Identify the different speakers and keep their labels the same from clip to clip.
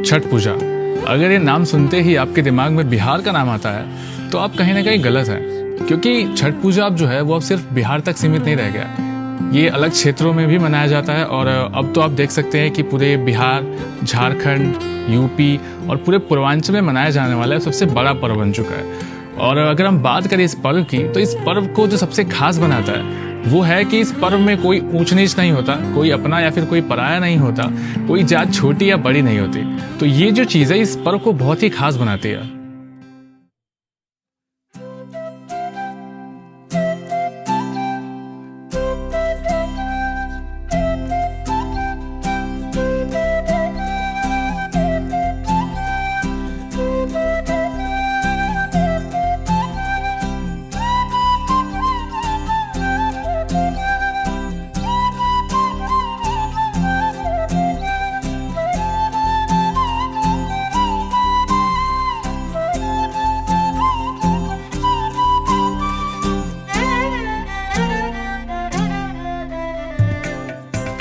Speaker 1: छठ पूजा। अगर ये नाम सुनते ही आपके दिमाग में बिहार का नाम आता है तो आप कहीं ना कहीं गलत हैं, क्योंकि छठ पूजा अब जो है वो अब सिर्फ बिहार तक सीमित नहीं रह गया। ये अलग क्षेत्रों में भी मनाया जाता है और अब तो आप देख सकते हैं कि पूरे बिहार, झारखंड, यूपी और पूरे पूर्वांचल में मनाया जाने वाला सबसे बड़ा पर्व बन चुका है। और अगर हम बात करें इस पर्व की, तो इस पर्व को जो सबसे खास बनाता है वो है कि इस पर्व में कोई ऊंच नीच नहीं होता, कोई अपना या फिर कोई पराया नहीं होता, कोई जात छोटी या बड़ी नहीं होती। तो ये जो चीज़ है इस पर्व को बहुत ही खास बनाती है।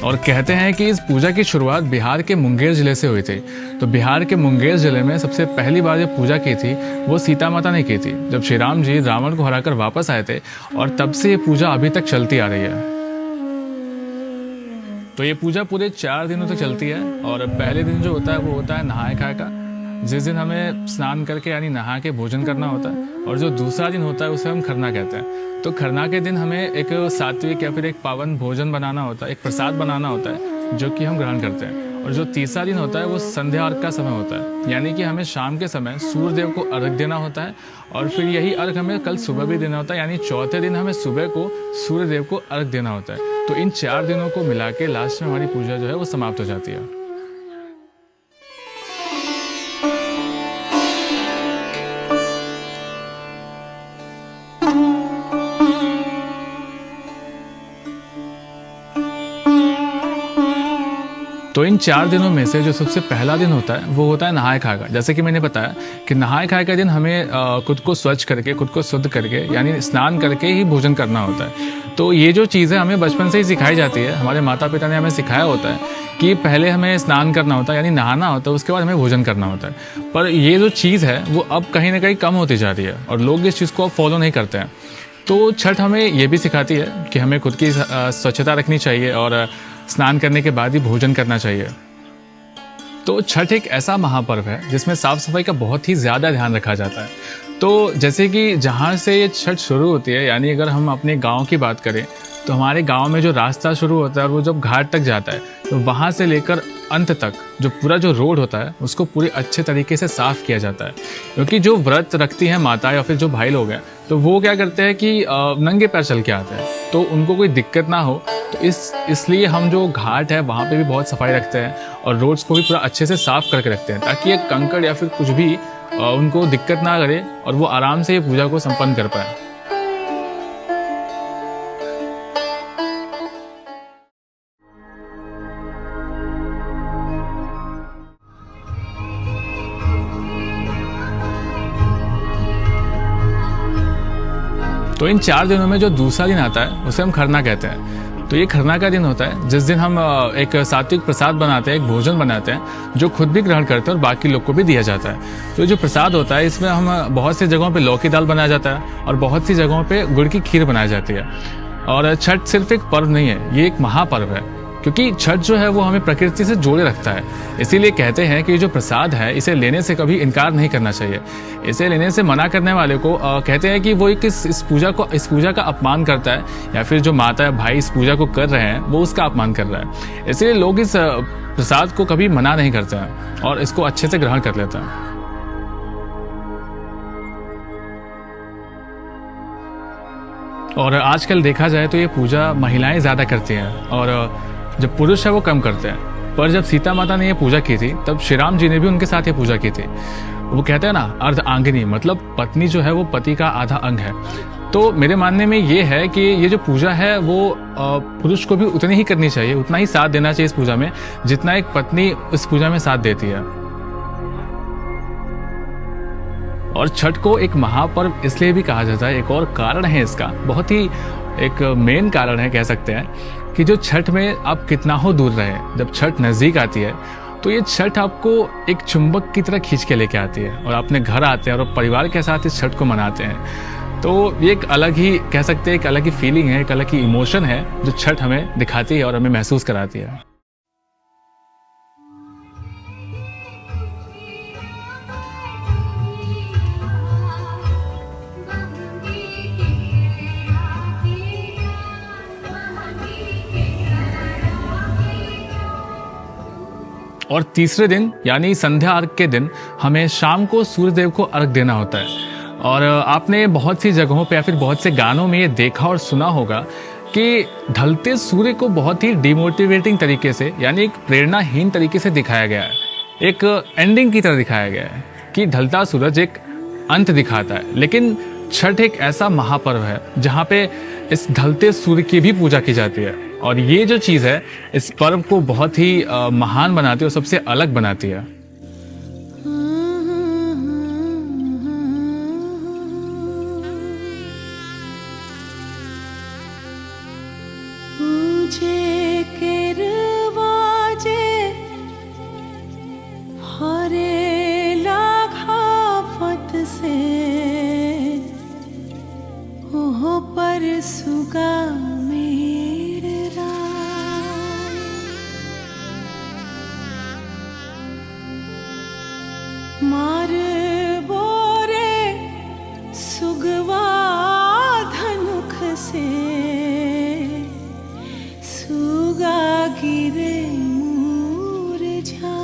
Speaker 1: और कहते हैं कि इस पूजा की शुरुआत बिहार के मुंगेर ज़िले से हुई थी। तो बिहार के मुंगेर ज़िले में सबसे पहली बार जो पूजा की थी वो सीता माता ने की थी, जब श्री राम जी रावण को हराकर वापस आए थे। और तब से ये पूजा अभी तक चलती आ रही है। तो ये पूजा पूरे 4 दिनों तक चलती है। और पहले दिन जो होता है वो होता है नहाए खाए का, जिस दिन हमें स्नान करके यानी नहा के भोजन करना होता है। और जो दूसरा दिन होता है उसे हम खरना कहते हैं। तो खरना के दिन हमें एक सात्विक या फिर एक पावन भोजन बनाना होता है, एक प्रसाद बनाना होता है जो कि हम ग्रहण करते हैं। और जो तीसरा दिन होता है वो संध्या अर्घ का समय होता है, यानी कि हमें शाम के समय सूर्य देव को अर्घ देना होता है। और फिर यही अर्घ हमें कल सुबह भी देना होता है, यानी चौथे दिन हमें सुबह को सूर्य देव को अर्घ देना होता है। तो इन 4 दिनों को मिला के लास्ट में हमारी पूजा जो है वो समाप्त हो जाती है। तो इन 4 दिनों में से जो सबसे पहला दिन होता है वो होता है नहाए खाए का। जैसे कि मैंने बताया कि नहाए खाए का दिन हमें खुद को स्वच्छ करके, खुद को शुद्ध करके यानी स्नान करके ही भोजन करना होता है। तो ये जो चीज़ है हमें बचपन से ही सिखाई जाती है। हमारे माता पिता ने हमें सिखाया होता है कि पहले हमें स्नान करना होता है यानी नहाना होता है, उसके बाद हमें भोजन करना होता है। पर ये जो चीज़ है वो अब कहीं ना कहीं कम होती जा रही है और लोग इस चीज़ को अब फॉलो नहीं करते हैं। तो छठ हमें ये भी सिखाती है कि हमें खुद की स्वच्छता रखनी चाहिए और स्नान करने के बाद ही भोजन करना चाहिए। तो छठ एक ऐसा महापर्व है जिसमें साफ सफाई का बहुत ही ज़्यादा ध्यान रखा जाता है। तो जैसे कि जहाँ से ये छठ शुरू होती है, यानी अगर हम अपने गांव की बात करें तो हमारे गांव में जो रास्ता शुरू होता है और वो जब घाट तक जाता है तो वहाँ से लेकर अंत तक जो पूरा जो रोड होता है उसको पूरे अच्छे तरीके से साफ़ किया जाता है। क्योंकि जो व्रत रखती हैं माता या फिर जो भाई लोग हैं तो वो क्या करते हैं कि नंगे पैर चल के आते हैं, तो उनको कोई दिक्कत ना हो। तो इसलिए हम जो घाट है वहाँ पे भी बहुत सफाई रखते हैं और रोड्स को भी पूरा अच्छे से साफ़ करके रखते हैं, ताकि ये कंकड़ या फिर कुछ भी उनको दिक्कत ना करे और वो आराम से ये पूजा को संपन्न कर पाए। तो इन 4 दिनों में जो दूसरा दिन आता है उसे हम खरना कहते हैं। तो ये खरना का दिन होता है जिस दिन हम एक सात्विक प्रसाद बनाते हैं, एक भोजन बनाते हैं जो खुद भी ग्रहण करते हैं और बाकी लोग को भी दिया जाता है। तो जो प्रसाद होता है इसमें हम बहुत सी जगहों पे लौकी दाल बनाया जाता है और बहुत सी जगहों पे गुड़ की खीर बनाई जाती है। और छठ सिर्फ एक पर्व नहीं है, ये एक महापर्व है, क्योंकि छठ जो है वो हमें प्रकृति से जोड़े रखता है। इसीलिए कहते हैं कि जो प्रसाद है इसे लेने से कभी इनकार नहीं करना चाहिए। इसे लेने से मना करने वाले को कहते हैं कि वो इस पूजा का अपमान करता है, या फिर जो माता या भाई इस पूजा को कर रहे हैं वो उसका अपमान कर रहा है। इसलिए लोग इस प्रसाद को कभी मना नहीं करते हैं और इसको अच्छे से ग्रहण कर लेते हैं। और आजकल देखा जाए तो ये पूजा महिलाएं ज़्यादा करती हैं और जब पुरुष है वो कम करते हैं। पर जब सीता माता ने ये पूजा की थी तब श्री राम जी ने भी उनके साथ ये पूजा की थी। वो कहते हैं ना, अर्ध आंगिनी, मतलब पत्नी जो है वो पति का आधा अंग है। तो मेरे मानने में ये है कि ये जो पूजा है वो पुरुष को भी उतनी ही करनी चाहिए, उतना ही साथ देना चाहिए इस पूजा में जितना एक पत्नी इस पूजा में साथ देती है। और छठ को एक महापर्व इसलिए भी कहा जाता है, एक और कारण है इसका, बहुत ही एक मेन कारण है कह सकते हैं, कि जो छठ में आप कितना हो दूर रहे, जब छठ नज़दीक आती है तो ये छठ आपको एक चुंबक की तरह खींच के लेके आती है और अपने घर आते हैं और परिवार के साथ इस छठ को मनाते हैं। तो ये एक अलग ही कह सकते हैं, एक अलग ही फीलिंग है, एक अलग ही इमोशन है जो छठ हमें दिखाती है और हमें महसूस कराती है। और तीसरे दिन यानी संध्या अर्घ के दिन हमें शाम को सूर्यदेव को अर्घ देना होता है। और आपने बहुत सी जगहों पे या फिर बहुत से गानों में ये देखा और सुना होगा कि ढलते सूर्य को बहुत ही डिमोटिवेटिंग तरीके से यानी एक प्रेरणाहीन तरीके से दिखाया गया है, एक एंडिंग की तरह दिखाया गया है कि ढलता सूरज एक अंत दिखाता है। लेकिन छठ एक ऐसा महापर्व है जहाँ पे इस ढलते सूर्य की भी पूजा की जाती है और ये जो चीज़ है इस पर्व को बहुत ही महान बनाती है और सबसे अलग बनाती है।
Speaker 2: मार बोरे सुगवा धनुख से सुगा गिरे मुरझा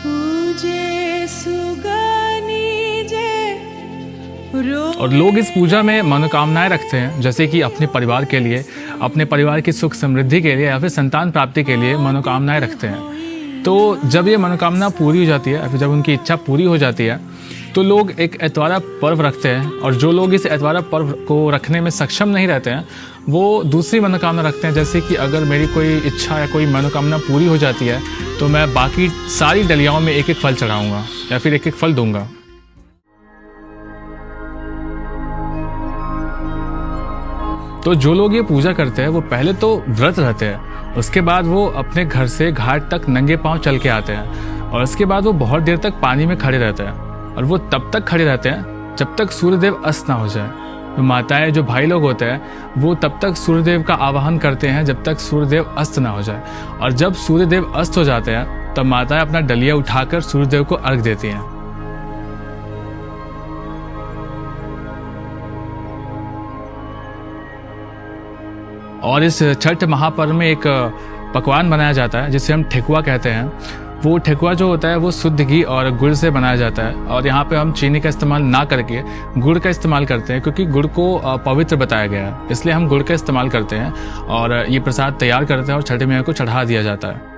Speaker 2: पूजे सुगनी जे रो।
Speaker 1: और लोग इस पूजा में मनोकामनाएं रखते हैं, जैसे कि अपने परिवार के लिए, अपने परिवार की सुख समृद्धि के लिए या फिर संतान प्राप्ति के लिए मनोकामनाएं रखते हैं। तो जब ये मनोकामना पूरी हो जाती है या फिर जब उनकी इच्छा पूरी हो जाती है तो लोग एक एतवारा पर्व रखते हैं। और जो लोग इस एतवारा पर्व को रखने में सक्षम नहीं रहते हैं वो दूसरी मनोकामना रखते हैं, जैसे कि अगर मेरी कोई इच्छा या कोई मनोकामना पूरी हो जाती है तो मैं बाकी सारी डलियाओं में एक एक फल चढ़ाऊँगा या फिर एक एक फल दूंगा। तो जो लोग ये पूजा करते हैं वो पहले तो व्रत रहते हैं, उसके बाद वो अपने घर से घाट तक नंगे पांव चल के आते हैं और उसके बाद वो बहुत देर तक पानी में खड़े रहते हैं और वो तब तक खड़े रहते हैं जब तक सूर्यदेव अस्त ना हो जाए। तो माताएं, जो भाई लोग होते हैं वो तब तक सूर्यदेव का आवाहन करते हैं जब तक सूर्यदेव अस्त ना हो जाए। और जब सूर्यदेव अस्त हो जाते हैं तब माताएं अपना डलिया उठाकर सूर्यदेव को अर्घ देती हैं। और इस छठ महापर्व में एक पकवान बनाया जाता है जिसे हम ठेकुआ कहते हैं। वो ठेकुआ जो होता है वो शुद्ध घी और गुड़ से बनाया जाता है और यहाँ पे हम चीनी का इस्तेमाल ना करके गुड़ का इस्तेमाल करते हैं, क्योंकि गुड़ को पवित्र बताया गया है, इसलिए हम गुड़ का इस्तेमाल करते हैं और ये प्रसाद तैयार करते हैं और छठ मैया को चढ़ा दिया जाता है।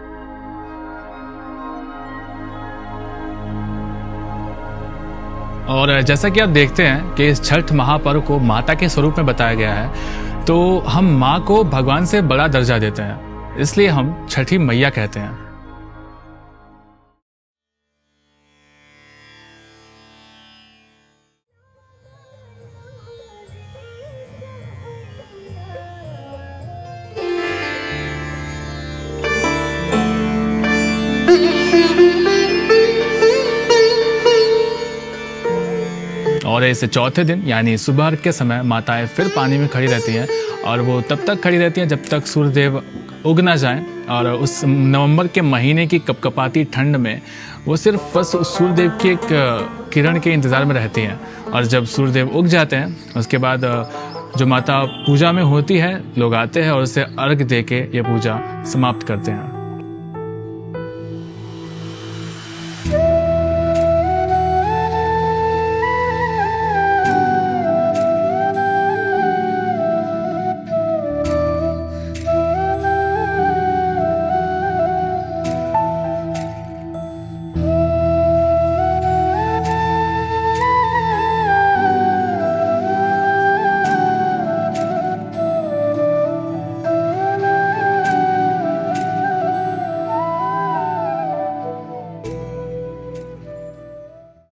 Speaker 1: और जैसा कि आप देखते हैं कि इस छठ महापर्व को माता के स्वरूप में बताया गया है, तो हम माँ को भगवान से बड़ा दर्जा देते हैं, इसलिए हम छठी मैया कहते हैं। और इस चौथे दिन यानी सुबह के समय माताएं फिर पानी में खड़ी रहती हैं और वो तब तक खड़ी रहती हैं जब तक सूर्यदेव उग ना जाएं। और उस नवंबर के महीने की कपकपाती ठंड में वो सिर्फ बस उस सूर्यदेव की एक किरण के इंतज़ार में रहती हैं। और जब सूर्यदेव उग जाते हैं उसके बाद जो माता पूजा में होती है लोग आते हैं और उसे अर्घ दे के ये पूजा समाप्त करते हैं।